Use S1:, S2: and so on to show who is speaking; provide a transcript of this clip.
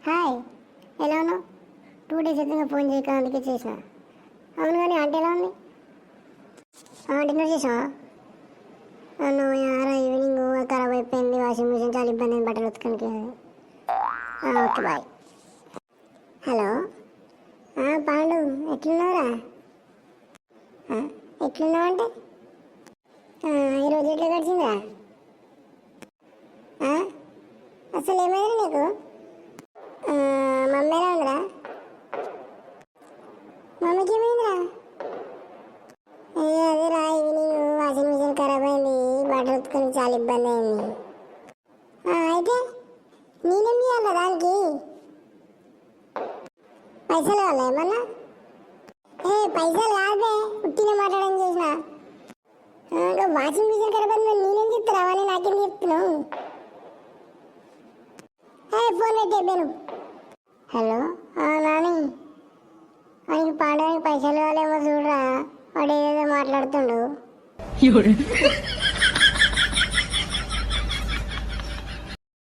S1: Hi, ఎలా ఉన్నావు? 2 days అయితే ఫోన్ చేయక అందుకే చేసిన. అవును కానీ ఆంటీ ఎలా ఉంది? డిన్నర్ చేసావా? నువ్వు ఈవినింగ్ ఖరాబ్ అయిపోయింది, వాషింగ్ మిషన్ చాలా ఇబ్బంది అయింది బట్టలు ఉతకడానికి. Okay bye. హలో పాండు, ఎట్లున్నావురా? ఎట్లున్నావు అంటే ఈరోజు ఎట్లా గడిచిందా? అసలు ఏమైంది నీకు? మమ్మీ ఎలా ఉందిరా? మమ్మీకి ఏమైందిరా? అదేరా ఈవినింగ్ వాషింగ్ మిషన్ ఖరాబ్ అయింది, బట్టలు ఉతుకొని చాలా ఇబ్బంది అయింది. అయితే నేనేం చేయాలి దానికి? పైసలు కావాలా ఏమన్నా? పైసలు కాదే, ఉట్టిన మాట్లాడని చేసిన. వాషింగ్ మిషన్ ఖరాబ్ అయింది, నేనేం చెప్తారా అని నాకేం చెప్తున్నావు? ఫోన్ పెట్టేను. హలో నాని, ఆయనకి పాడడానికి పైసలు కావాలేమో చూడరా, వాడు ఏదేదో మాట్లాడుతుండు.